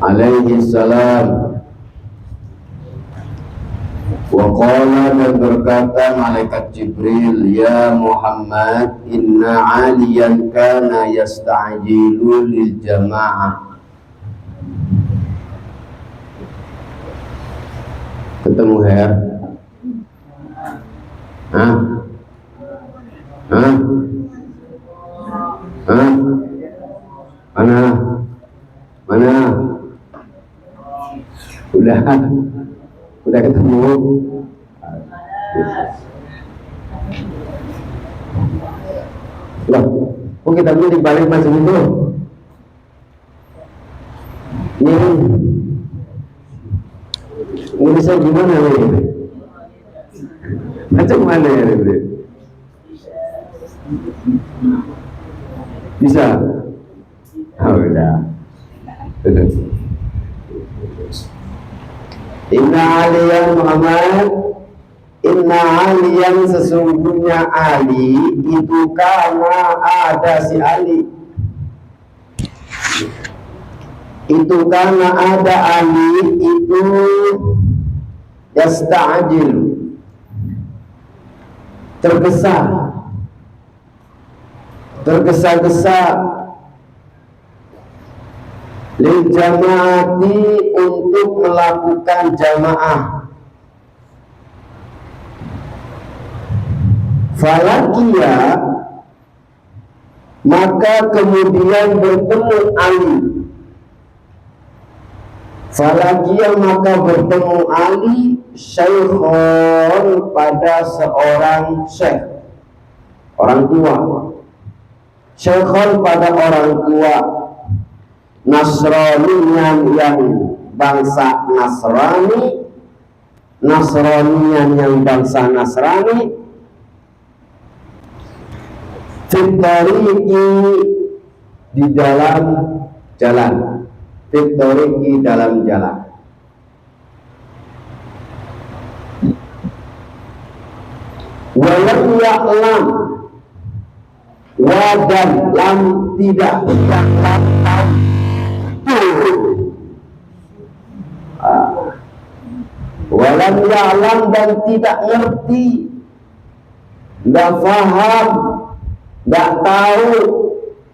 alaihi salam. Wa qala, dan berkata malaikat Jibril, ya Muhammad, inna aliyan kana yasta'jilu lil jamaah. Ketemu Her? Hah? Hah? Hah? Mana? Mana? Udah ketemu. Loh, kok kita beli dibalik macam itu? Ini bisa gimana nih? Macam mana ya ini? Bisa? Oh, udah. Inna aliyan Muhammad, inna aliyan, sesungguhnya Ali itu karena ada si Ali, itu karena ada Ali itu yasta'jil, tergesa-gesa lil jamaati, untuk melakukan jamaah. Falakia, maka kemudian bertemu Ali. Falakia, maka bertemu Ali, syaikhon, pada seorang syekh, orang tua. Syaikhon, pada orang tua, Nasraniyan, yang bangsa Nasrani, Nasraniyan, yang bangsa Nasrani, fitariki, di dalam jalan, fitariki, dalam jalan. Walam ya'lam, wadan lam, tidak, yang lam tahu. Walam ya'lam, dan tidak ngerti, tidak faham, tidak tahu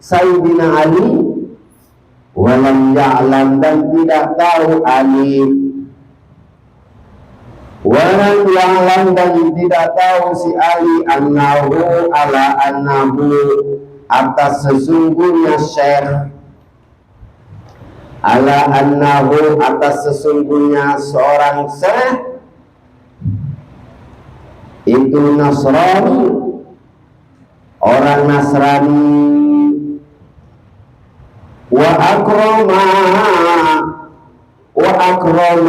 Sayyidina Ali. Walam ya'lam, dan tidak tahu Ali. Walam ya'lam, dan tidak tahu si Ali, annahu, ala annahu, atas sesungguhnya syekh, ala annahu, atas sesungguhnya seorang syekh itu Nasrani, orang Nasrani. Wa akrama,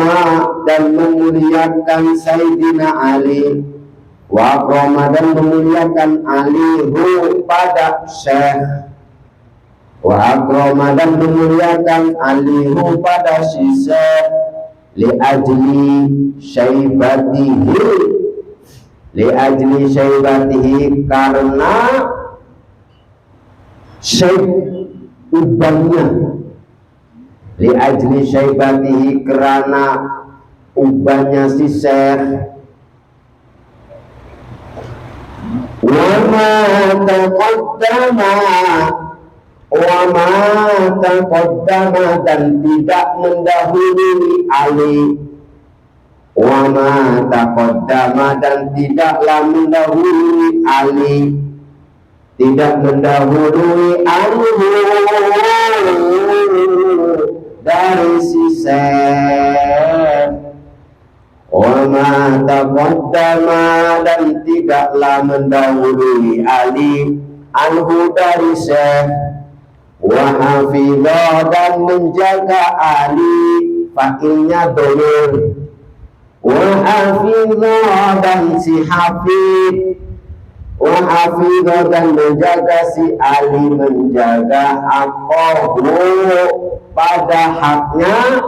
dan memuliakan Sayyidina Ali. Wa akrama, dan memuliakan Ali, hu, pada syekh. Wa akrama, dan memuliakan Ali, hu, pada si syekh, li ajli syaibatihi, li ajli syaibatihi, karena syaib, ubannya, li ajli syaibatihi, kerana ubannya si syekh. Wa ma taqaddama, dan tidak mendahului Ali. Wa ma taqaddama, dan tidaklah mendahului Ali, tidak mendahului anhu, dari si syekh. Wa ma taqaddama, dan tidaklah mendahului Ali, anhu, dari syekh. Wa hafidha, dan menjaga Ali, fakilnya dhamir. Wa hafidha, dan si hafid. Wa hafidha, dan menjaga si Ali, menjaga haqqahu, pada haknya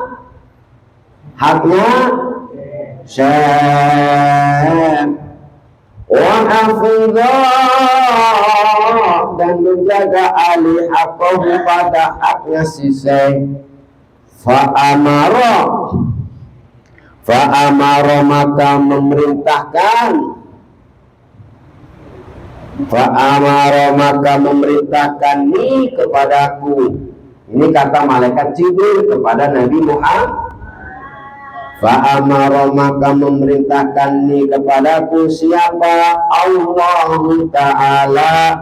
syekh. Wa hafidha, dan menjaga Ali haqqahu, pada haknya si syekh. Fa'amara maka memerintahkan ni kepadaku. Ini kata malaikat Jibril kepada Nabi Muhammad. Fa'amara maka memerintahkan ni kepadaku siapa? Allah Ta'ala.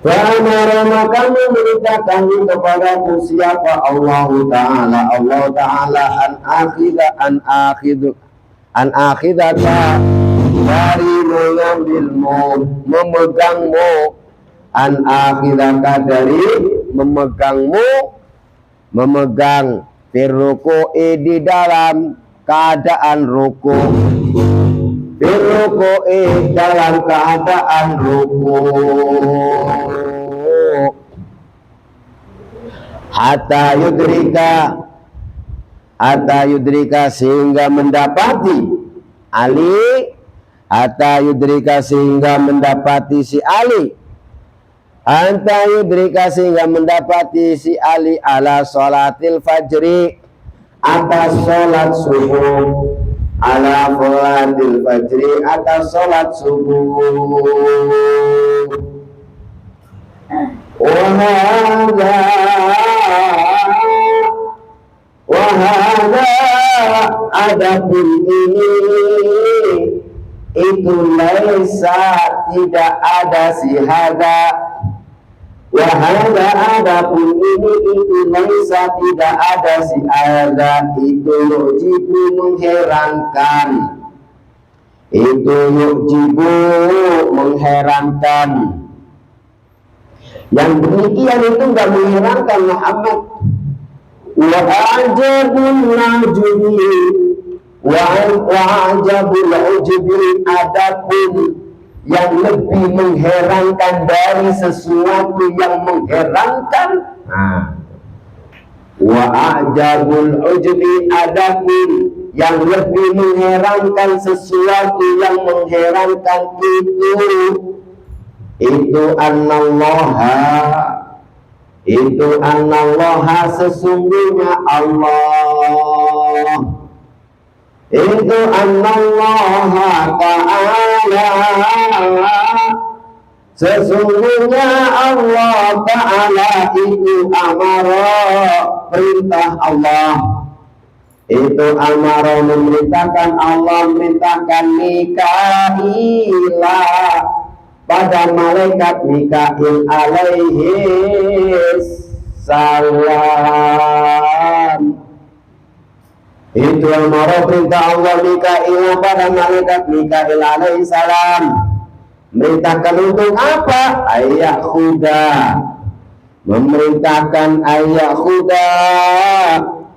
Fa'amara maka memerintahkan ni kepadaku siapa? Allah Ta'ala an akhidata dari mengambilmu, memegangmu, an akhidaka dari memegang firruku'i di dalam keadaan ruku, firruku'i dalam keadaan ruku, hatta yudrika sehingga mendapati Ali, hatta yudrika sehingga mendapati si Ali, hatta yudrika sehingga mendapati si Ali ala sholatil fajri, atas sholat subuh, ala sholatil fajri, atas sholat subuh. Wahada adapun ini itu laisa tidak ada si hada. Wahada adapun ini itu laisa tidak ada si hada. Itu yujibu mengherankan. Itu yujibu mengherankan. Yang demikian itu enggak mengherankan Muhammad. Wa'ajabul ujubi adapun yang lebih mengherankan dari sesuatu yang mengherankan. Wa'ajabul ujubi adapun yang lebih mengherankan sesuatu yang mengherankan itu anallaha sesungguhnya Allah, itu anallaha ta'ala sesungguhnya Allah ta'ala itu amara perintah Allah, itu amara memerintahkan Allah memerintahkan Mikaila pada malaikat Mikail alaihi salam. Itu amara perintah Allah Mikail pada malaikat Mikail alaihi salam. Merintahkan untuk apa? Ayat khuda. Memerintahkan ayat khuda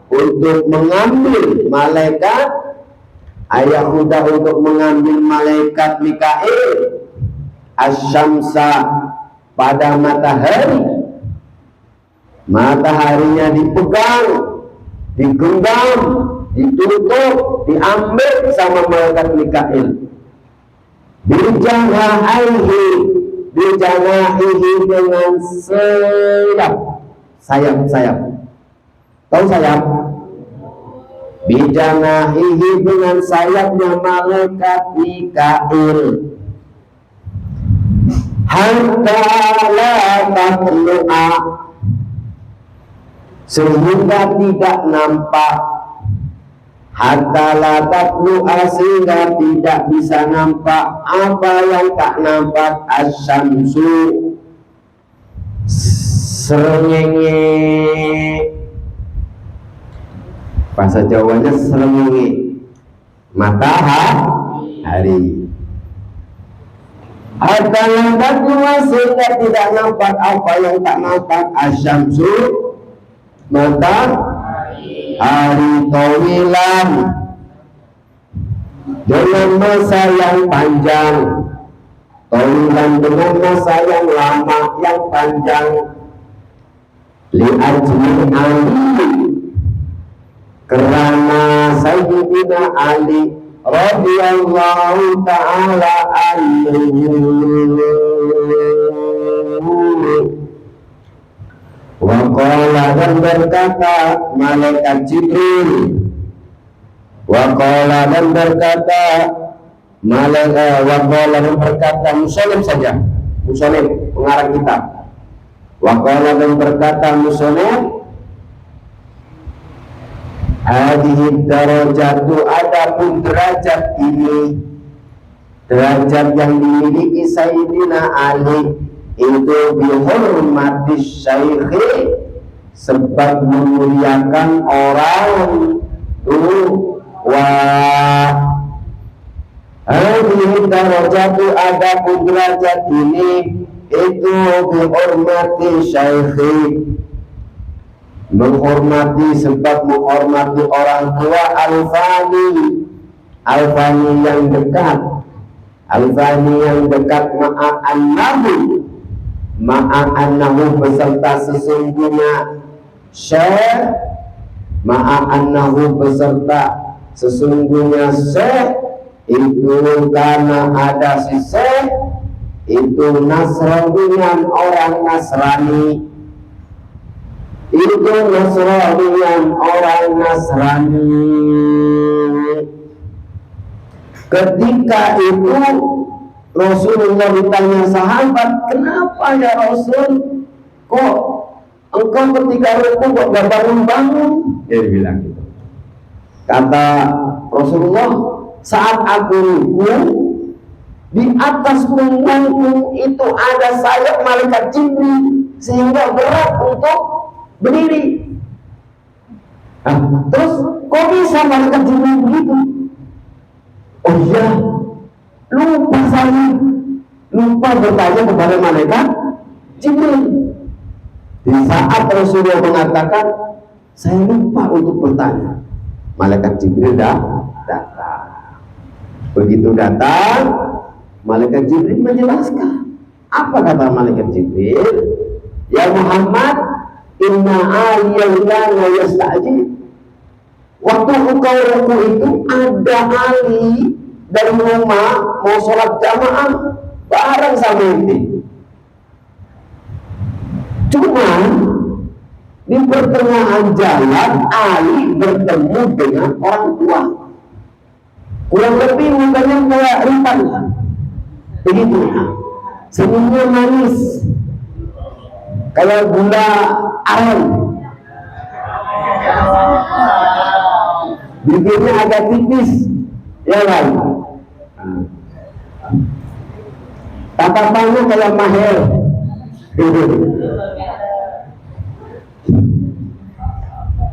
untuk mengambil malaikat. Ayat khuda untuk mengambil malaikat Mikail asyamsa pada matahari. Mataharinya dipegang, digenggam, ditutup, diambil sama malaikat Mikail. Bijanahihi dengan sayap. Tahu sayap? Bijanahihi dengan sayapnya malaikat Mikail. Hatta la tatlu'a sehingga tidak nampak. Hatta la tatlu'a sehingga tidak bisa nampak. Apa yang tak nampak? Asyamsu srengenge, bahasa Jawanya srengenge, matahari. Hatta yang tak keluar sehingga tidak nampak. Apa yang tak nampak? Asyamsu matahari tawilan dengan masa yang panjang. Tawilan dengan masa yang lama, yang panjang. Li'ajli Ali, karena Sayyidina Ali radhiyallahu ta'ala anhu qala dan berkata malaikat Jibril, wa qala dan berkata malaikat, wa qala dan berkata Muslim saja, Muslim pengarang kitab. Wa qala dan berkata Muslim, hadhihi darajatu, adapun derajat ini, derajat yang dimiliki Sayyidina Ali itu bihormati syaikhi, sebab memuliakan orang tua. Hadhihi darajatu, adapun derajat ini itu bihormati syaikhi, menghormati sebab menghormati orang tua. Al-fani yang dekat, al-fani yang dekat, ma'annahu beserta sesungguhnya syekh, ma'annahu beserta sesungguhnya syekh itu, karena ada si syekh itu Nasranian, orang Nasrani, itu Nasranian, orang Nasrani. Ketika itu Rasulullah ditanya sahabat, kenapa ya Rasul, kok engkau ketika rukuk kok gak bangun-bangun? Dia bilang gitu. Kata Rasulullah, saat aku rukuk, di atas punggungku itu ada sayap malaikat Jibril, sehingga berat untuk berdiri. Terus kok bisa malaikat Jibril begitu? Oh iya, lupa saya, lupa bertanya kepada malaikat Jibril. Di saat Rasulullah mengatakan saya lupa untuk bertanya, malaikat Jibril datang. Begitu datang, malaikat Jibril menjelaskan. Apa kata malaikat Jibril? Ya Muhammad, inna aliyah yasta'jil. Waktu engkau ruku itu ada Ali dari rumah mau sholat jamaah bareng sama ini. Cuman di pertengahan jalan Ali bertemu dengan orang tua. Kurang lebih mukanya kayak Rifan, begitu. Senyumnya manis, kayak gula aren. Bibirnya agak tipis, ya kan? Tatapannya kayak Maher.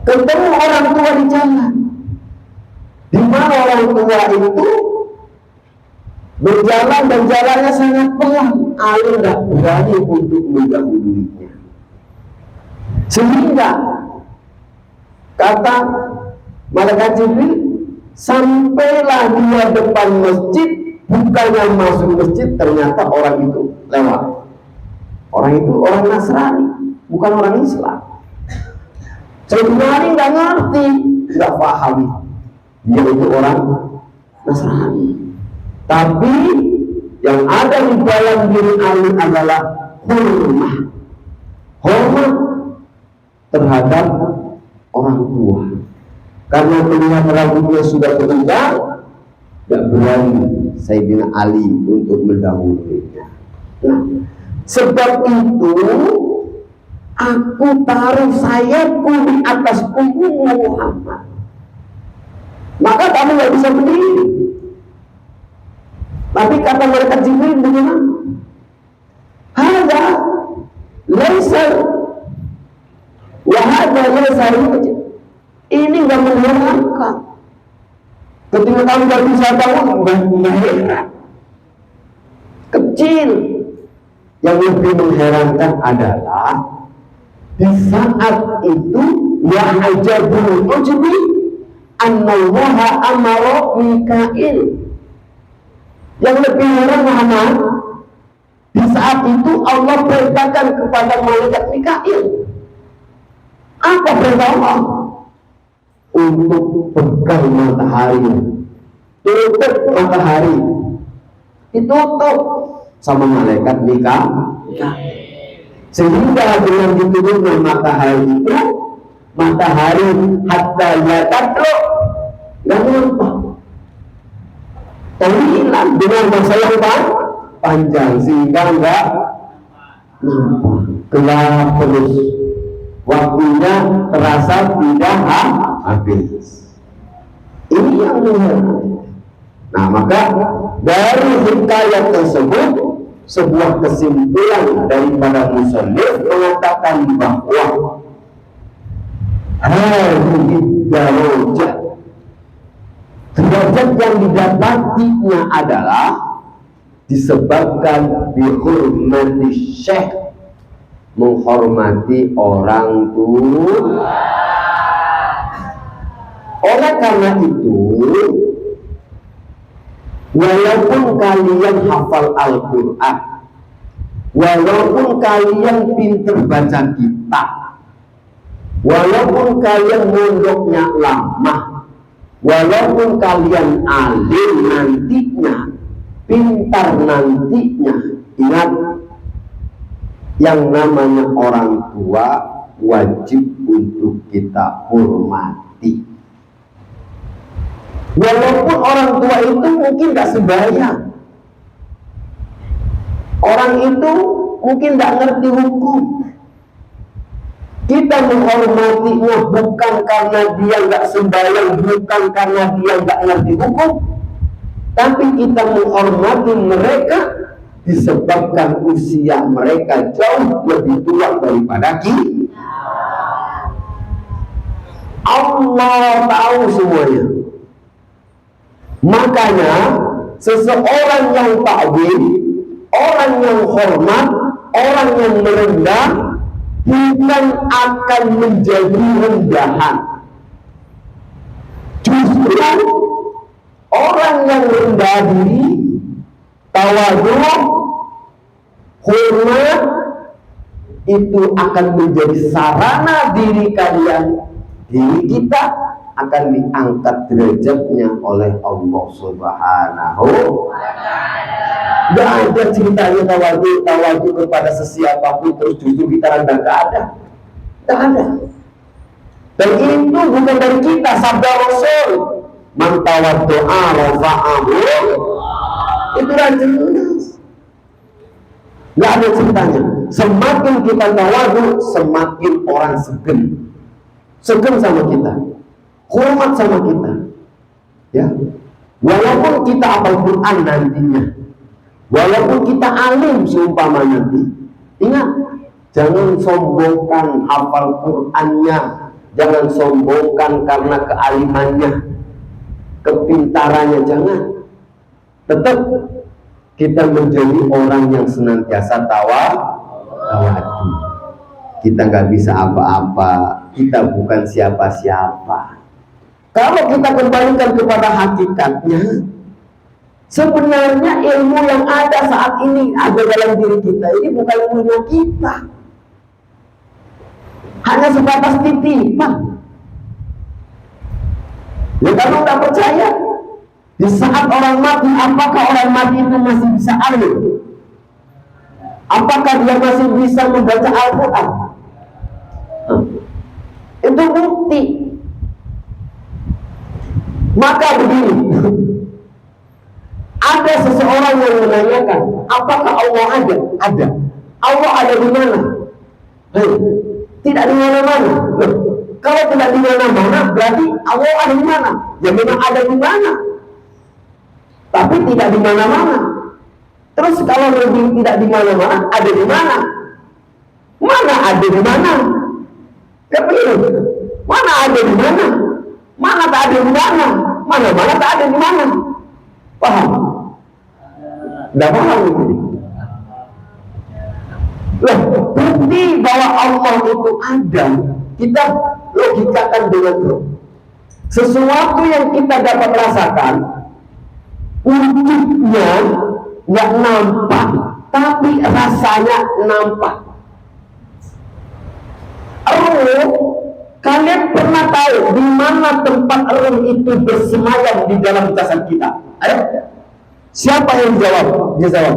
Ketemu orang tua di jalan, di mana orang tua itu berjalan dan jalannya sangat pelan. Ali tidak berani untuk mendahulunya, sehingga kata malaikat Jibril, sampailah dia depan masjid, bukannya masuk masjid, ternyata orang itu lewat. Orang itu orang Nasrani, bukan orang Islam. Sebenarnya nggak ngerti, nggak paham dia itu orang Nasrani. Tapi yang ada di dalam diri Ali adalah hormat terhadap orang tua. Karena melihat rambutnya sudah berubah, tidak berani Sayyidina Ali untuk mendahulunya. Nah, sebab itu aku taruh sayapku di atas punggung Muhammad, maka kamu nggak bisa berdiri. Tapi kata malaikat Jibril bagaimana? Hada laisa wa hada laisa yujib. Ini nggak mengherankan. Ketika kamu nggak bisa bangun, nggak heran. Kecil. Yang lebih mengherankan adalah di saat itu ya ajabul ujbi annallaha amara Mikail. Yang lebih heran Muhammad, di saat itu Allah perintahkan kepada malaikat Mikail. Apa perintah Allah? Untuk pegang matahari, tutup matahari, ditutup sama malaikat Mikail. Sehingga dengan diturunnya matahari itu, matahari hatta yatatro nggak nampak, terhilang dengan masa yang panjang sehingga nggak nampak, gelap terus, waktunya terasa tidak habis. Ini yang mengherankan. Nah, maka dari hikayat tersebut sebuah kesimpulan daripada musannif mengatakan bahwa hadhihi darajat, derajat yang didapatinya adalah disebabkan bihurmati syekh, menghormati orang tua. Oleh karena itu, walaupun kalian hafal Al-Quran, walaupun kalian pinter baca kitab, walaupun kalian mondoknya lama, walaupun kalian alim nantinya, pintar nantinya, ingat, yang namanya orang tua wajib untuk kita hormati. Walaupun orang tua itu mungkin gak sembahyang, orang itu mungkin gak ngerti hukum, kita menghormatinya bukan karena dia gak sembahyang, bukan karena dia gak ngerti hukum, tapi kita menghormati mereka disebabkan usia mereka jauh lebih tua daripada kita. Allah tahu semuanya. Makanya seseorang yang ta'zim, orang yang hormat, orang yang merendah, bukan akan menjadi rendahan. Justru orang yang rendah diri, tawadhu, hormat, itu akan menjadi sarana diri kalian, diri kita akan diangkat derajatnya oleh Allah Subhanahu wa ta'ala. Gak ada ceritanya tawadhu kepada sesiapapun terus justru kita rendah, gak ada. Gak ada. Dan itu bukan dari kita, sabda Rasul, man tawaddu'a rafa'ahu, itu jelas. Gak ada ceritanya. Semakin kita tawadhu, semakin orang segen sama kita, hormat sama kita, ya. Walaupun kita hafal Quran nantinya, walaupun kita alim seumpama nanti, ingat, jangan sombongkan hafal Qurannya, jangan sombongkan karena kealimannya, kepintarannya, jangan. Tetap kita menjadi orang yang senantiasa tawadhu. Kita nggak bisa apa-apa, kita bukan siapa-siapa. Kalau kita kembalikan kepada hakikatnya, sebenarnya ilmu yang ada saat ini ada dalam diri kita ini bukan ilmu kita, hanya sebatas titipan. Ya, kalau nggak percaya, di saat orang mati, apakah orang mati itu masih bisa alim? Apakah dia masih bisa membaca Al-Quran? Itu bukti. Maka begini, ada seseorang yang menanyakan, apakah Allah ada? Ada. Allah ada di mana? Tidak di mana-mana. Kalau tidak di mana-mana, berarti Allah ada di mana? Ya memang ada di mana, tapi tidak di mana-mana. Terus kalau lebih tidak di mana-mana, ada di mana? Mana ada di mana? Kepilih. Mana ada di mana? Mana tak ada di mana? Mana-mana tak ada di mana? Paham? Tidak paham itu. Loh, bukti bahwa Allah itu ada, kita logikakan dengan sesuatu yang kita dapat rasakan, wujudnya nggak nampak, tapi rasanya nampak. Kalian pernah tahu di mana tempat roh itu bersemayam di dalam jasad kita? Ayo, siapa yang jawab? Dia jawab.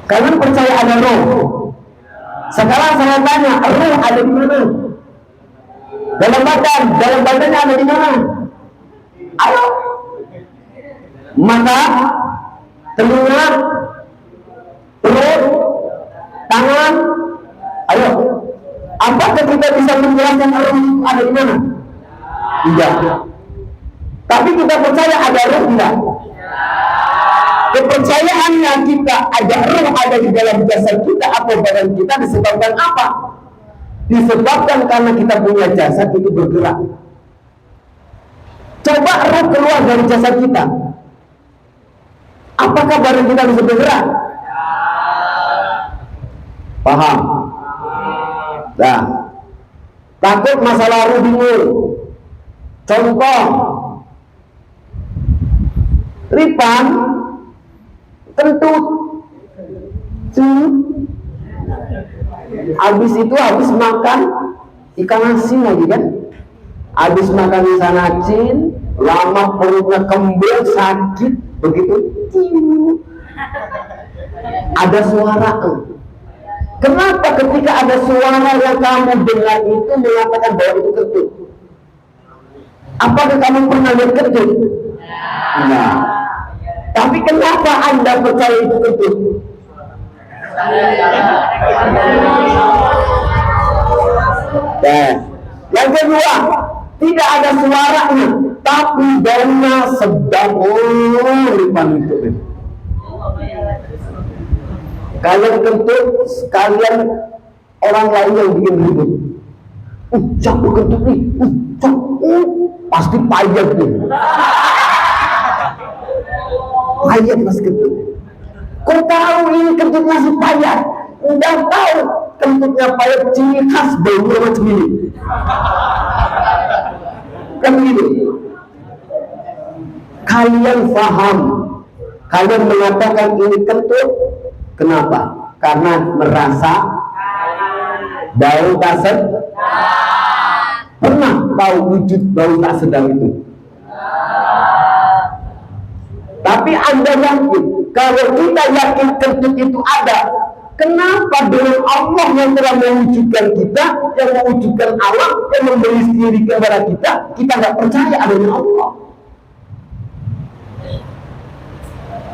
Kalian percaya ada roh? Sekarang saya tanya, roh ada di mana? Dalam badannya ada di mana? Ayo. Mata, telinga, perut, tangan. Ayo. Apakah kita bisa menjelaskan roh itu ada di mana? Tidak. Tapi kita percaya ada roh tidak? Kepercayaannya kita ada roh ada di dalam jasad kita atau badan kita disebabkan apa? Disebabkan karena kita punya jasad itu bergerak. Coba roh keluar dari jasad kita, apakah badan kita bisa bergerak? Paham? Nah, takut masa lalu bingung. Contoh, Ripan kentut, habis makan ikan asin lagi kan, habis makan ikan asin, lama perutnya kembung sakit, begitu ada suara. Kenapa ketika ada suara yang kamu dengar itu mengatakan bahwa itu kentut? Apakah kamu pernah lihat kentut? Nah, tapi kenapa Anda percaya itu kentut? Yang kedua, tidak ada suaranya, tapi baunya sedap. Ripan itu. Kalian kentut, sekalian orang lain yang bikin ribut. Siapa kentut nih? Pasti payah nih. Payah mas kentut. Kau tahu ini kentutnya si payah? Udah tahu kentutnya payah, ciri khas baunya macam ini. Kan gitu. Kalian paham? Kalian mengatakan ini kentut. Kenapa? Karena merasa bau tak sedap. Pernah tahu wujud bau tak sedap itu? Tapi Anda yakin, kalau kita yakin kentut itu ada, kenapa dengan Allah yang telah mewujudkan kita, yang mewujudkan alam, yang memberi diri kepada kita nggak percaya adanya Allah?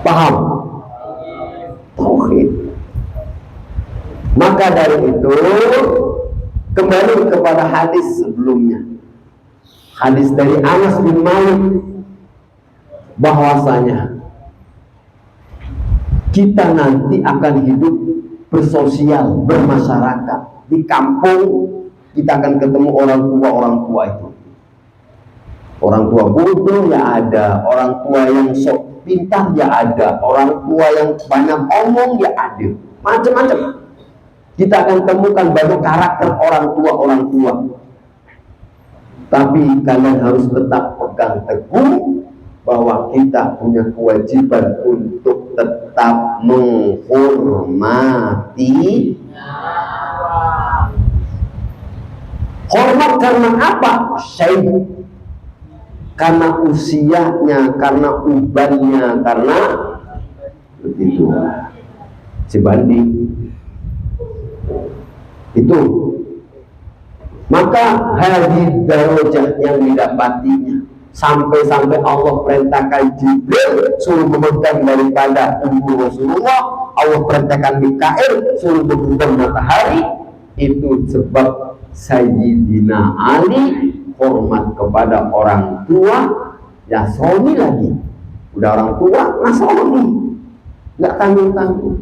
Paham? Tauhid. Maka dari itu kembali kepada hadis sebelumnya, hadis dari Anas bin Malik, bahwasanya kita nanti akan hidup bersosial, bermasyarakat. Di kampung kita akan ketemu orang tua itu. Orang tua bodoh ya ada, orang tua yang sok pintar ya ada, orang tua yang banyak omong ya ada, macam-macam. Kita akan temukan banyak karakter orang tua. Tapi kalian harus tetap pegang teguh bahwa kita punya kewajiban untuk tetap menghormati. Hormat karena apa? Syekh. Karena usianya, karena ubannya, karena begitu. Sebanding itu, maka hadis darajat yang didapatinya sampai Allah perintahkan Jibril suruh memegang daripada umur Rasulullah, Allah perintahkan Mikail suruh memegang matahari, itu sebab Sayyidina Ali hormat kepada orang tua, ya suami lagi, udah orang tua, suami nggak tanggung-tanggung.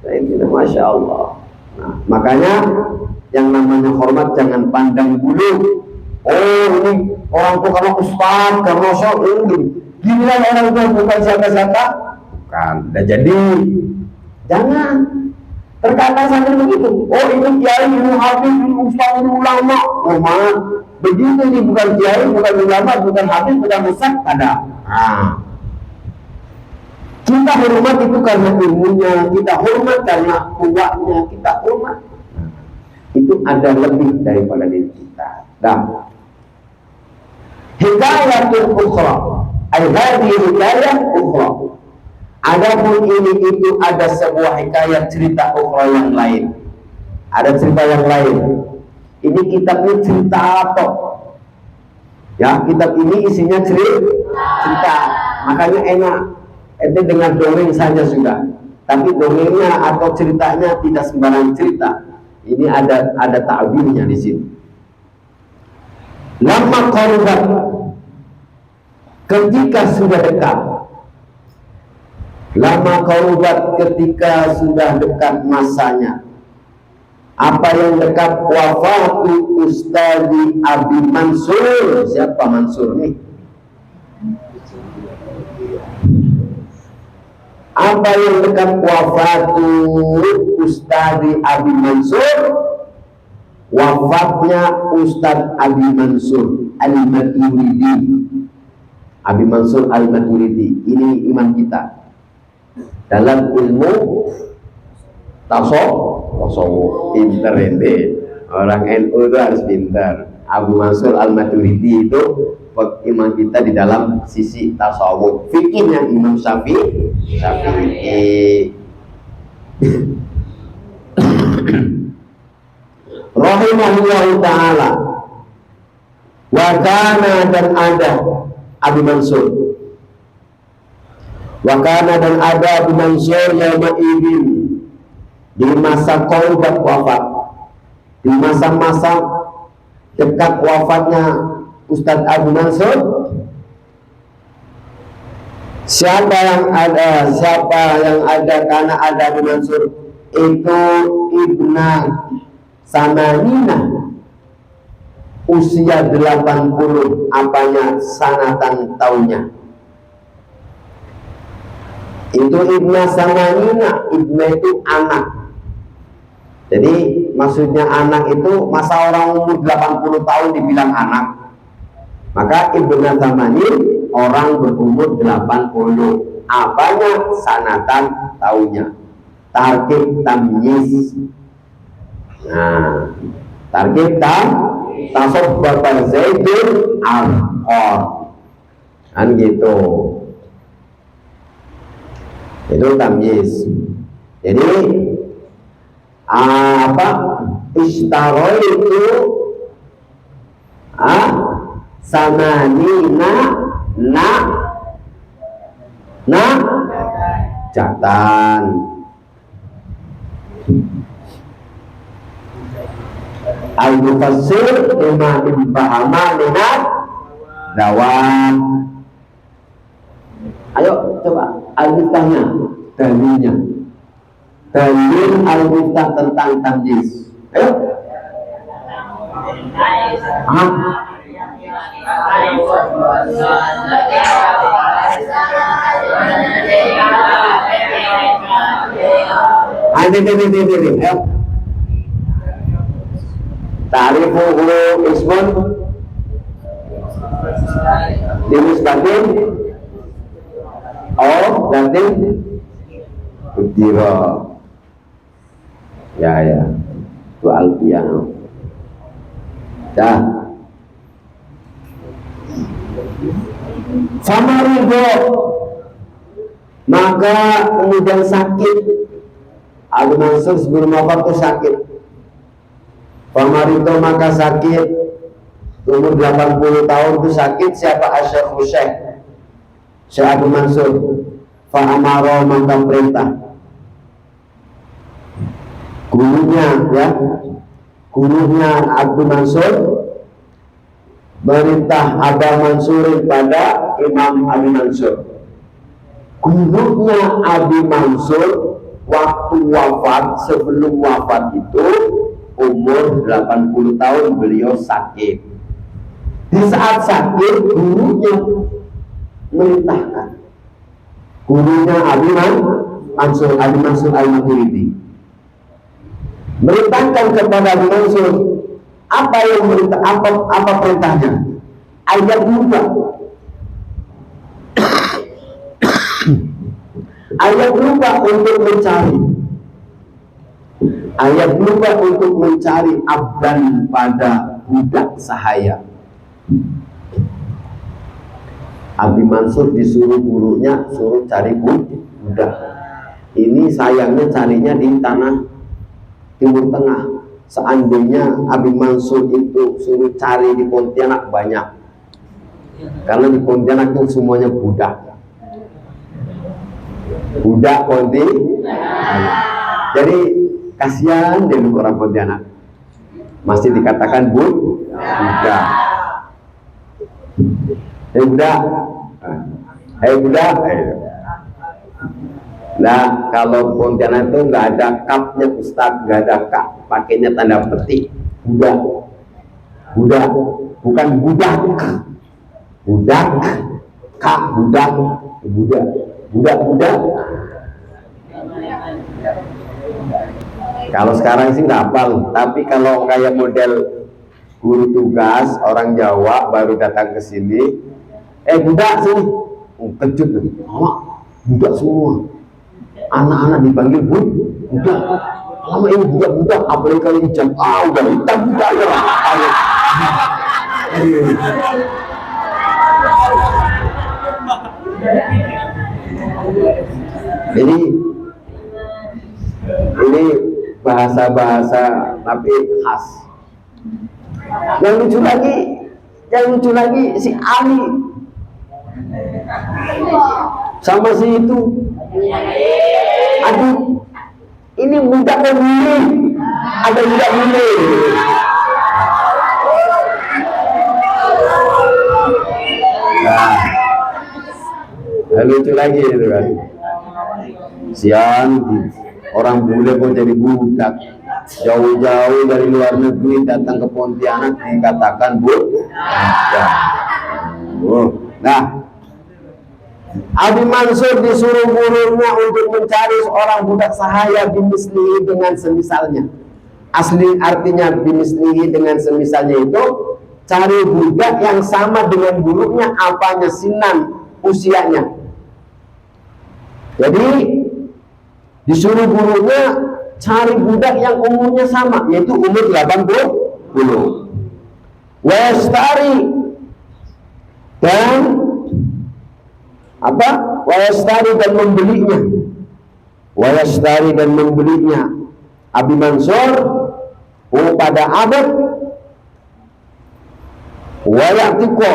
Itu Masya Allah. Nah, makanya yang namanya hormat jangan pandang bulu. Oh ini orang tua karena ustaz, karena syekh, gini lah orang tua bukan siapa-siapa. Bukan, udah jadi. Jangan terkadang sampai begitu. Oh ini kiai, ini habib, ini ustaz, ini ulama. Oh mana? Begitu ini bukan kiai, bukan ulama, bukan habib, bukan ustaz, ada. Nah, kita hormat itu karena ilmunya, kita hormat karena kuatnya, kita hormat. Itu ada lebih daripada diri kita. Dan hidayatul ukhra, al-hadiyah hidayah ukhra. Adapun ini itu ada sebuah hikayat cerita ukhra yang lain. Ada cerita yang lain. Ini kitab ini cerita apa? Ya, kitab ini isinya cerita. Makanya enak. Ente dengar dongeng saja sudah. Tapi dongengnya atau ceritanya tidak sembarang cerita. Ini ada ta'birnya di sini. Lama qarabat, ketika sudah dekat. Lama qarabat, ketika sudah dekat masanya. Apa yang dekat? Wafatu Ustadi Abi Mansur. Siapa Mansur nih? Apa yang dekat? Wafatu Ustadi Abi Mansur. Wafatnya Ustadz Abi Mansur Al-Maturidi. Abi Mansur Al-Maturidi ini imam kita dalam ilmu tasawuf. Pinter ini orang NU itu harus pinter. Abu Mansur Al-Maturidi itu imam kita di dalam sisi tasawuf. Fikihnya Imam Syafi'i. Rahimahullahu ta'ala. Wa kana, dan ada Abi Mansur. Wa kana, dan ada Abi Mansur yawma idin, di masa qarabat wafat, di masa-masa dekat wafatnya Ustadz Abu Mansur. Siapa yang ada karena ada Abu Mansur itu Ibna Samanina, usia 80 apanya sanatan tahunnya. Itu Ibna Samanina, Ibna itu anak. Jadi maksudnya anak itu masa orang umur 80 tahun dibilang anak. Maka Ibna Samanin orang berumur 80. Apanya sanatan tahunnya. Tarkib tamyiz. Nah, tarkib tasobbata Zaidun al-Qor. Kan gitu. Itu tamyiz. Jadi apa istaroi itu samanina na jatan. Al-Mufassir lima dipahama dengan dawan. Ayo coba al-miftahnya, dalilnya. Dalil al-miftah tentang tamyiz. Ayo. Ayo. Ta'rifuhu ismun dinisbatin berarti udira. Ya itu alfiah. Dah. Famarido, maka kemudian sakit. Abu Mansur sebelum wafat itu sakit. Famarido, maka sakit. Umur 80 tahun itu sakit. Siapa? Syekh Abu Mansur. Fa'amaro, maka perintah gurunya Abu Mansur perintah Abu Mansur pada Imam Abu Mansur. Gurunya Abu Mansur waktu wafat, sebelum wafat itu umur 80 tahun beliau sakit. Di saat sakit gurunya merintahkan, gurunya Abu Mansur Al-Maturidi merintahkan kepada Abu Mansur. Apa yang apa perintahnya? Ayat lupa. Ayat lupa untuk mencari. Ayat lupa untuk mencari abdan pada budak sahaya. Abi Mansur disuruh gurunya suruh cari budak. Ini sayangnya carinya di tanah Timur Tengah. Seandainya Abi Mansur itu suruh cari di Pontianak banyak, karena di Pontianak itu semuanya budak. Budak Pontianak. Jadi kasihan dia orang Pontianak, masih dikatakan budak. Hei budak, hei budak. Nah, kalau Pontianak itu nggak ada kapnya Ustadz, nggak ada kap, pakainya tanda petik. Budak, budak, bukan budak, budak, kak, budak, budak, budak, budak. Kalau sekarang sih nggak hafal, tapi kalau kayak model guru tugas orang Jawa baru datang ke sini, budak sini, kejut nih, budak semua. Anak-anak dipanggil budak. Lama ini budak-budak, apalagi kalau hijab, udah hitam budak ya. Jadi ini bahasa-bahasa tapi khas. Yang lucu lagi si Ali sama si itu. Aduh, ini budak bule, ada budak bule. Nah, lucu lagi itu kan. Sian, orang bule pun jadi budak. Jauh-jauh dari luar negeri datang ke Pontianak dikatakan budak. Nah, Abi Mansur disuruh gurunya untuk mencari seorang budak sahaya bimislihi dengan semisalnya. Asli artinya bimislihi dengan semisalnya itu cari budak yang sama dengan gurunya, apanya sinan usianya. Jadi disuruh gurunya cari budak yang umurnya sama, yaitu umur 80. Wastari dan wayastari dan membelinya. Wayastari dan membelinya Abi Mansur pada abad. Wayatiko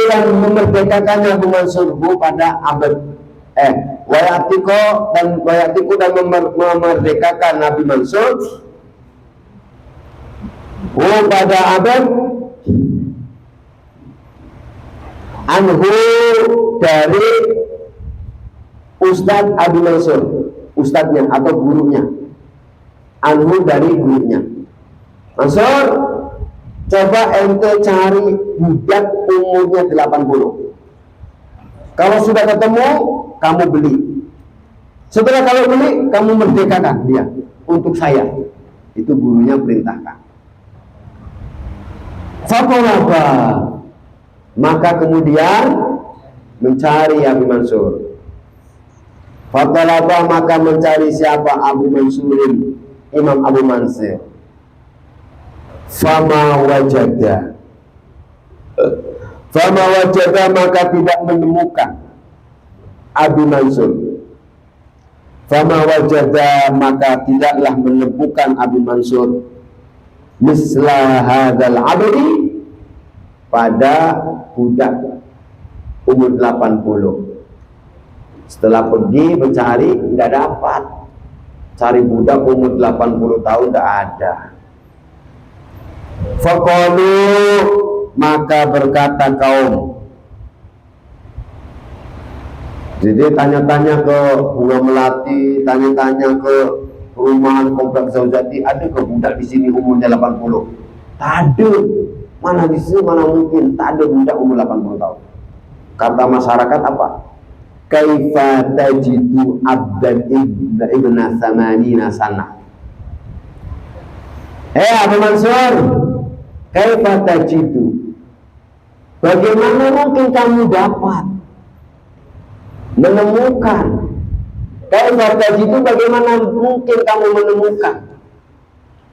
dan memerdekakannya Abi Mansur pada abad. Wayatiko dan memerdekakan Abi Mansur pada abad anhu dari Ustadz Abi Mansur, ustadznya atau gurunya. Anhu dari gurunya. Mansur, coba ente cari budak umurnya 80. Kalau sudah ketemu, kamu beli. Setelah kalau beli, kamu merdekakan dia untuk saya. Itu gurunya perintahkan. Fakolaba, maka kemudian mencari Abi Mansur. Fatalaba, maka mencari siapa? Abu Mansurin, Imam Abu Mansur. Fama wajada, maka tidak menemukan Abi Mansur. Fama wajada, maka tidaklah menemukan Abi Mansur misla hadzal abdi, pada budak umur 80. Setelah pergi mencari, tidak dapat. Cari budak umur 80 tahun tidak ada. Faqalu, maka berkata kaum. Jadi tanya-tanya ke Bunga Melati, tanya-tanya ke perumahan kompleks Zaujati, ada ke budak di sini umurnya 80? Tak ada. Mana bisa, mana mungkin, tak ada budak umur 80 tahun. Kata masyarakat apa? Kaifa tajidu abdan ibna samanina sana. Abu Mansur, kaifa tajidu, bagaimana mungkin kamu dapat menemukan? Kaifa tajidu, bagaimana mungkin kamu menemukan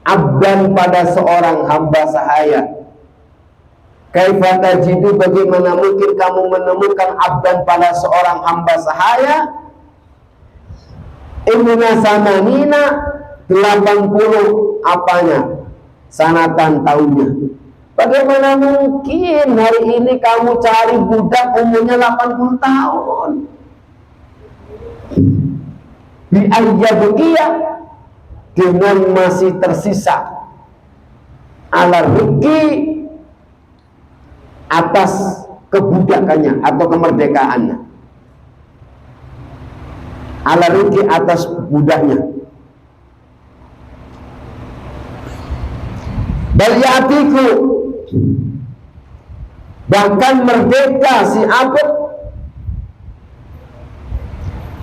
abdan pada seorang hamba sahaya Kaifa tajidu, bagaimana mungkin kamu menemukan abdan pada seorang hamba sahaya, ibna samanina 80 apanya sanatan tahunnya. Bagaimana mungkin hari ini kamu cari budak umurnya 80 tahun? Bi ayyabukia, dengan masih tersisa ala riki, atas kebudakannya atau kemerdekaannya, ala riki, atas budaknya. Bal ya'tiku, bahkan merdeka si abd,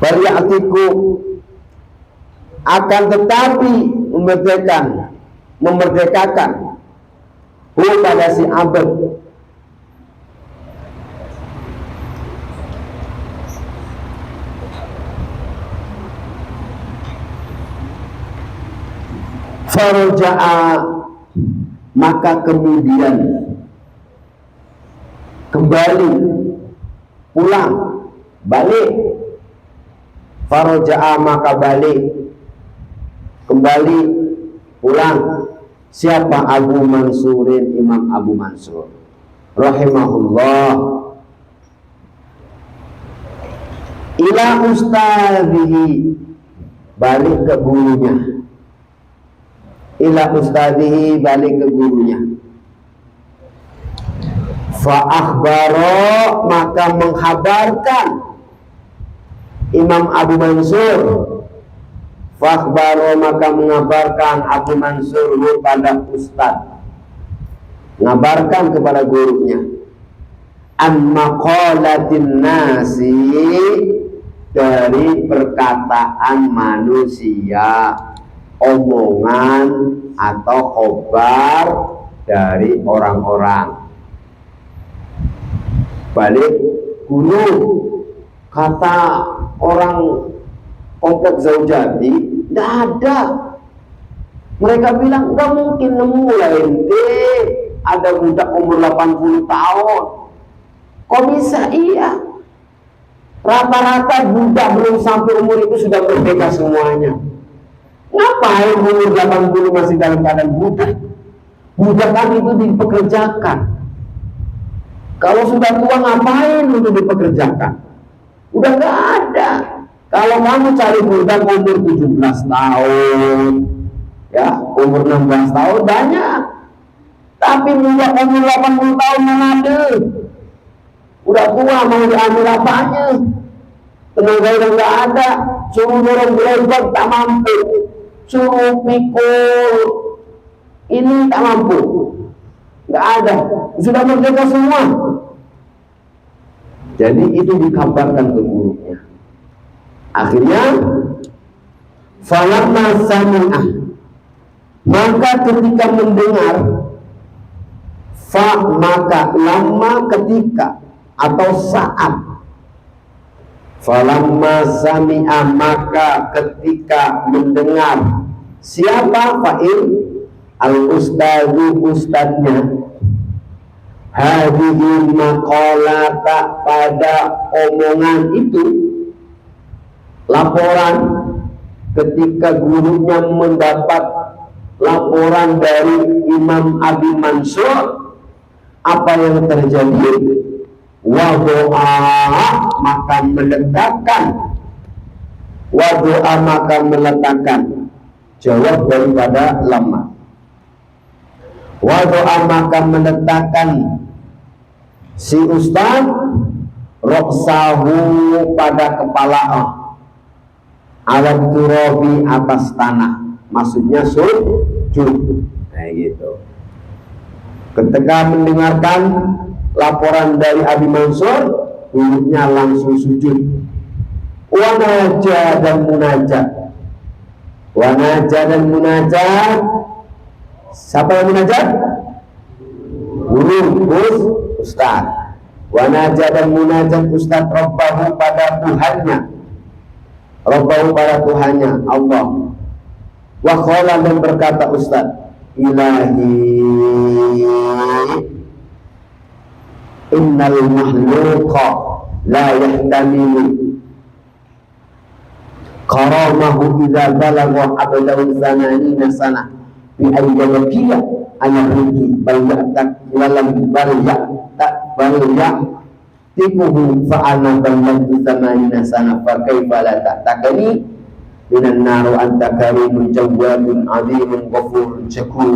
bal ya'tiku, akan tetapi memerdekakan pada si abd faraja'a, maka kemudian kembali pulang balik, faraja'a maka balik kembali pulang siapa? Abu Mansurin, Imam Abu Mansur rahimahullah, ila ustadzihi, balik ke gurunya, ila ustadzihi, balik ke gurunya. Fa akhbaro, maka menghabarkan Imam Abu Mansur, fa akhbaro, maka mengabarkan Abu Mansur pada ustaz, mengabarkan kepada gurunya, an maqalatin nasi, dari perkataan manusia, omongan atau khobar dari orang-orang. Balik guru, kata orang komplek Zaujati, tidak ada. Mereka bilang nggak mungkin nemu lah ente ada budak umur 80 tahun. Kok bisa? Iya, rata-rata budak belum sampai umur itu sudah merdeka semuanya. Ngapain umur 80 masih dalam keadaan budak? Budak kan itu dipekerjakan. Kalau sudah tua ngapain untuk dipekerjakan? Udah nggak ada. Kalau kamu cari budak umur 17 tahun, ya umur 16 tahun banyak. Tapi budak umur 80 tahun mana ada? Udah tua mau diambil apanya? Tenaga udah nggak ada. Suruh dorong gerobak tak mampu. Suruh pikul ini tak mampu, nggak ada, sudah merdeka semua. Jadi itu dikabarkan ke gurunya. Akhirnya falamma sami'ah, maka ketika mendengar, maka lama ketika atau saat, falamma sami'ah, maka ketika mendengar, siapa? Fa'il al-ustadzu, ustadznya, hadhihi maqalata, pada omongan itu, laporan, ketika gurunya mendapat laporan dari Imam Abi Mansur apa yang terjadi, wa doa, maka meletakkan, wa doa, maka meletakkan, jawab daripada lama, wa doa, maka meletakkan si ustaz roksahu, pada kepala, alat turabi, atas tanah, maksudnya sujud. Nah gitu. Ketika mendengarkan laporan dari Abi Mansur, gurunya langsung sujud. Wanaja dan munajat, wanaja dan munajat. Siapa yang munajat? Guru, ustaz. Wanaja dan munajat ustaz Rabbahu, pada Tuhannya, Rabbahu, pada Tuhannya Allah. Wa qala, dan berkata ustaz, ilahi, innal makhluqa la yahtamilu karamahu idza balagha abdahu zamanina sana bi ayyabiyya anariki bal ya'tak walam bal ya'tiquhu fa'ana bal zamanina sana fa kaifa la ta'takani minan naru anta karimun jawwadun azimun ghafurun syakur.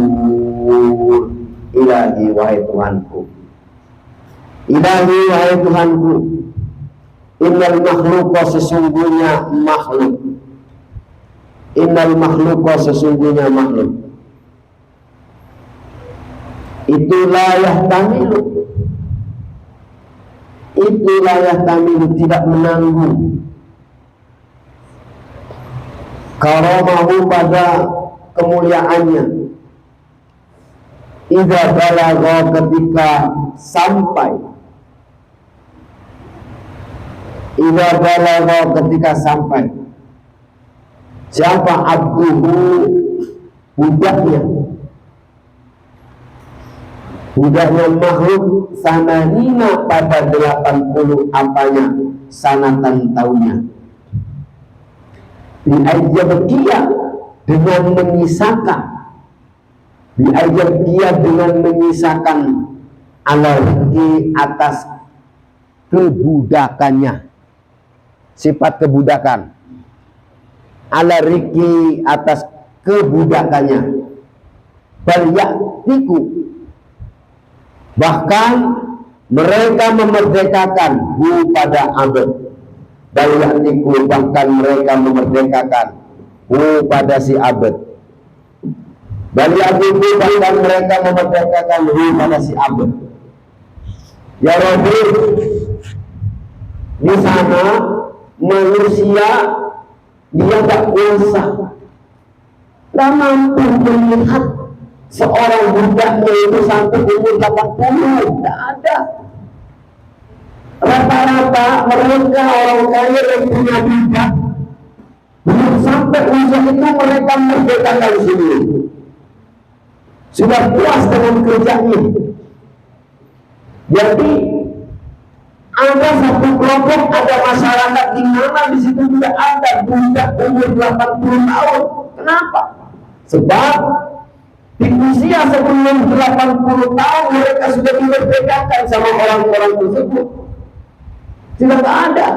Ilahi wahai Tuhanku, ilahi wahai Tuhanku, innal makhluqa sesungguhnya makhluk, innal makhluqa sesungguhnya makhluk itu layah tamilu tidak menanggung karamahu pada kemuliaannya idza balagha ketika sampai siapa abduhu budaknya makhluk sananina pada 80 apanya sanatan tahunnya bi'ayyabkiya dengan menyisakan ala rizki atas kebudakannya, sifat kebudakan ala rizki atas kebudakannya balyatiku bahkan mereka memerdekakan pada abad balyatiku bahkan mereka memerdekakan pada si abad balyatiku bahkan mereka memerdekakan pada si abad. Ya Rabbi, di sana manusia dia tak kuasa, tak mampu melihat seorang budaknya itu sampai umur 80, tak ada. Rata-rata mereka orang kaya yang punya budak belum sampai usia itu mereka merdekakan sendiri, sudah puas dengan kerjanya. Jadi ada satu kelompok, ada masyarakat di mana di situ tidak ada budak umur 80 tahun. Kenapa? Sebab di usia sebelum 80 tahun mereka sudah dimerdekakan sama orang-orang tersebut. Tidak ada.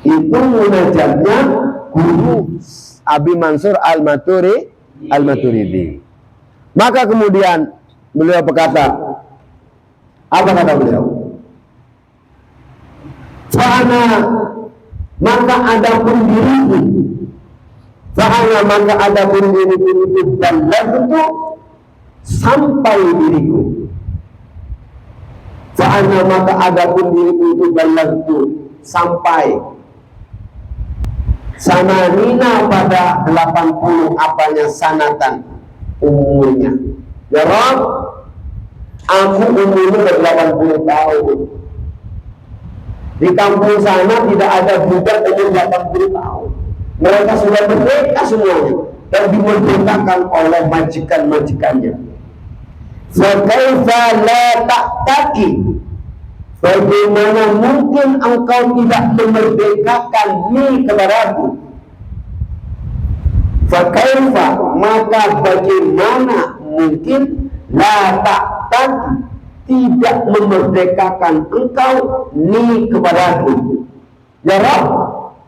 Itu munajatnya guru Abi Mansur Al-Maturidi. Maka kemudian beliau berkata, apa kata beliau? Fa'ana maka ada pun diriku, itu dan itu sampai diriku. Fa'ana maka ada pun diriku itu itu sampai sananina pada 80 apanya sanatan umurnya. Ya Rabb, aku umurnya 80 tahun. Di kampung sana tidak ada budak umur 80 tahun. Mereka sudah merdeka semuanya dan dimerdekakan oleh majikan-majikannya. Fakaifa la ta'taki, bagaimana mungkin engkau tidak memerdekakan ni kepadaku? Fakaifa maka bagaimana mungkin la ta'taki tidak memerdekakan engkau ni kepadaku? Ya Rabb,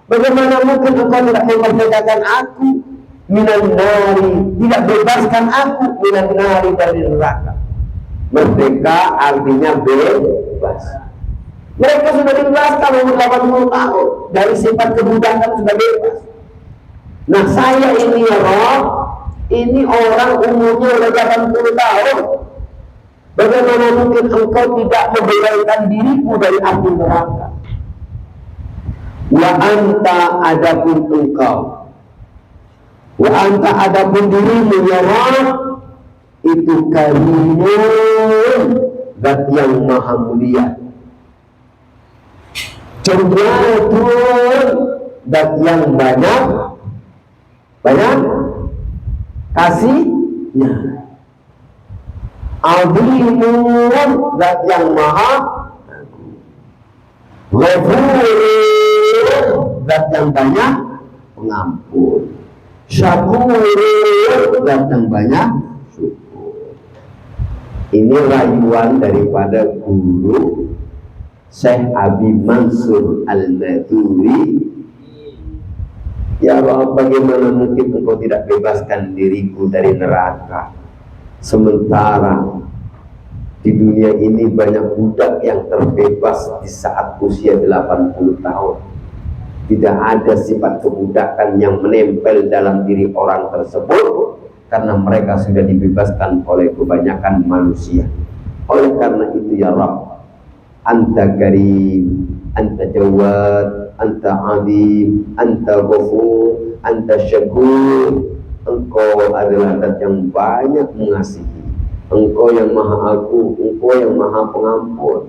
bagaimana mungkin engkau tidak memerdekakan aku minan nari, tidak bebaskan aku minan nari dari neraka. Merdeka artinya bebas. Mereka sudah dibebaskan umur 80 tahun dari sifat kebudakan, sudah bebas. Nah saya ini ya Rabb, ini orang umurnya sudah 80 tahun. Bagaimana mungkin engkau tidak membebaskan diriku dari api neraka? Wa anta adapun engkau, wa anta adapun dirimu ya Rabb, itu karimun, zat yang maha mulia, cenderatun, zat yang banyak kasihnya. Azimun, zat yang maha Ghafur, zat yang banyak pengampun. Syakur, zat yang banyak syukur. Ini rayuan daripada guru Syekh Abi Mansur Al-Maduri. Ya Allah, bagaimana mungkin engkau tidak bebaskan diriku dari neraka, sementara di dunia ini banyak budak yang terbebas di saat usia 80 tahun. Tidak ada sifat kebudakan yang menempel dalam diri orang tersebut, karena mereka sudah dibebaskan oleh kebanyakan manusia. Oleh karena itu ya Rabb, Anta Karim, Anta Jawad, Anta Adim, Anta Ghafur, Anta Syakur. Engkau adalah zat yang banyak mengasihi, Engkau yang maha agung, Engkau yang maha pengampun.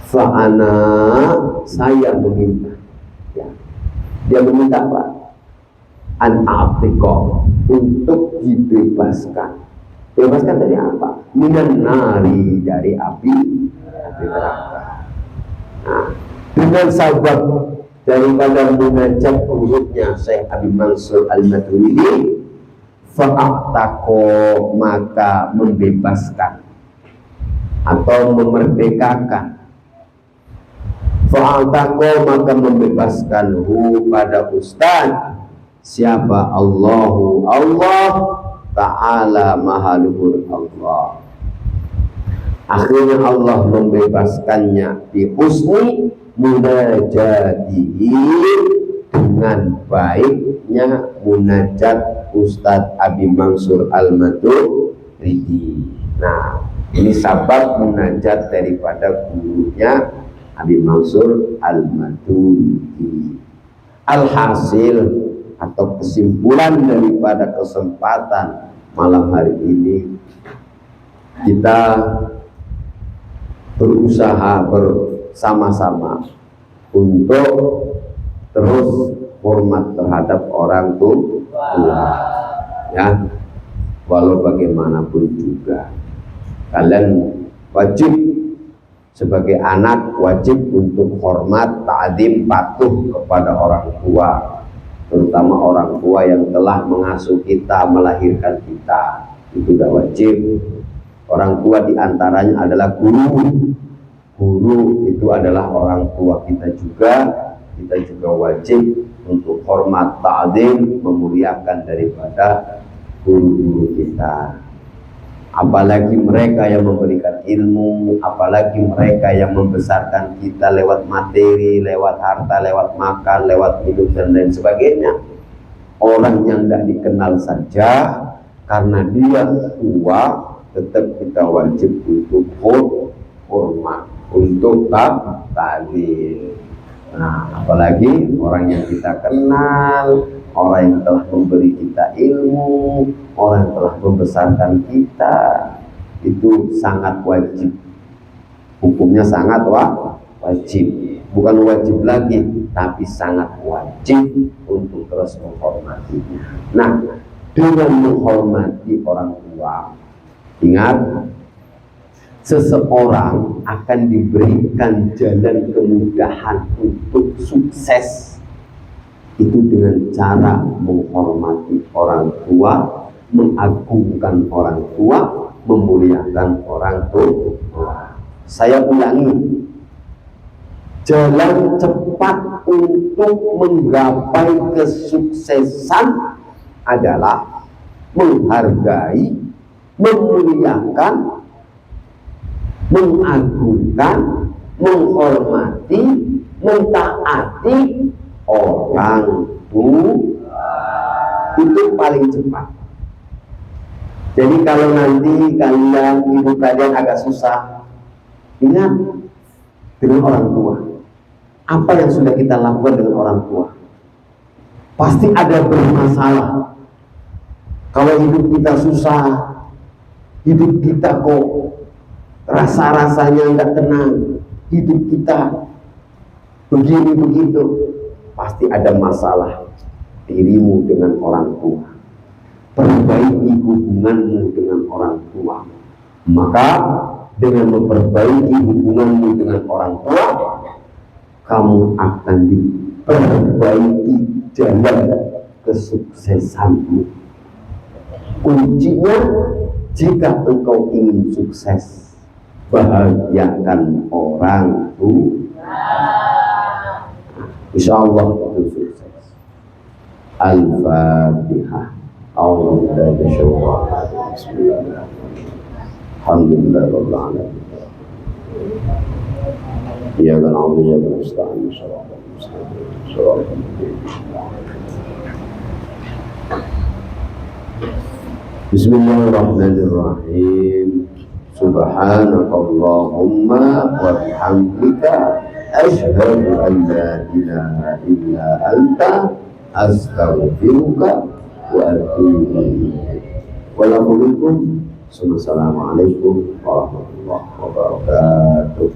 Fa'ana, saya meminta, ya. Dia meminta apa? An-a'tiqah, untuk dibebaskan. Bebaskan dari apa? Minan nari, dari api neraka. Nah, dengan sabab daripada munajat urutnya Syekh Abi Mansur Al-Maturidi, fa'atako, maka membebaskan atau memerdekakan. Fa'atako, maka membebaskan hu, pada ustaz. Siapa? Allahu, Allah Ta'ala, maha luhur Allah. Akhirnya Allah membebaskannya bi husni munajatihi, dengan baiknya munajat Ustadz Abi Mansur Al-Maturidi. Nah, ini sabab munajat daripada gurunya Abi Mansur Al-Maturidi. Alhasil atau kesimpulan daripada kesempatan malam hari ini, kita berusaha bersama-sama untuk terus hormat terhadap orang tua, ya, walau bagaimanapun juga kalian wajib sebagai anak, wajib untuk hormat, ta'zim, patuh kepada orang tua, terutama orang tua yang telah mengasuh kita, melahirkan kita. Itu sudah wajib. Orang tua diantaranya adalah guru. Guru itu adalah orang tua kita juga. Kita juga wajib untuk hormat, ta'zim, memuliakan daripada guru-guru kita. Apalagi mereka yang memberikan ilmu, apalagi mereka yang membesarkan kita lewat materi, lewat harta, lewat makan, lewat hidup dan lain sebagainya. Orang yang tidak dikenal saja, karena dia tua, tetap kita wajib untuk hormat, untuk ta'zim. Nah, apalagi orang yang kita kenal, orang yang telah memberi kita ilmu, orang yang telah membesarkan kita, itu sangat wajib. Hukumnya sangat wajib. Bukan wajib lagi, tapi sangat wajib untuk terus menghormatinya. Nah, dengan menghormati orang tua, ingat, seseorang akan diberikan jalan kemudahan untuk sukses. Itu dengan cara menghormati orang tua, mengagungkan orang tua, memuliakan orang tua. Saya ulangi, jalan cepat untuk menggapai kesuksesan adalah menghargai, memuliakan, mengagungkan, menghormati, mentaati orang tua. Itu paling cepat. Jadi kalau nanti kalian, ibu kalian agak susah, ingat dengan orang tua. Apa yang sudah kita lakukan dengan orang tua? Pasti ada bermasalah. Kalau hidup kita susah, hidup kita kok rasa-rasanya nggak tenang, hidup kita begini begitu, pasti ada masalah dirimu dengan orang tua. Perbaiki hubunganmu dengan orang tua. Maka dengan memperbaiki hubunganmu dengan orang tua, kamu akan diperbaiki jalan kesuksesanmu. Kuncinya, jika engkau ingin sukses, bahagiakan orang tua. Insya Allah itu sukses. Al-Fatihah. Alhamdulillahirrahmanirrahim. Iyyaka na'budu wa iyyaka nasta'in. Bismillahirrahmanirrahim. Subhanakallahumma wa bihamdika asyhadu an la ilaha illa anta astaghfiruka wa atubu ilaik. Wassalamualaikum warahmatullahi wabarakatuh.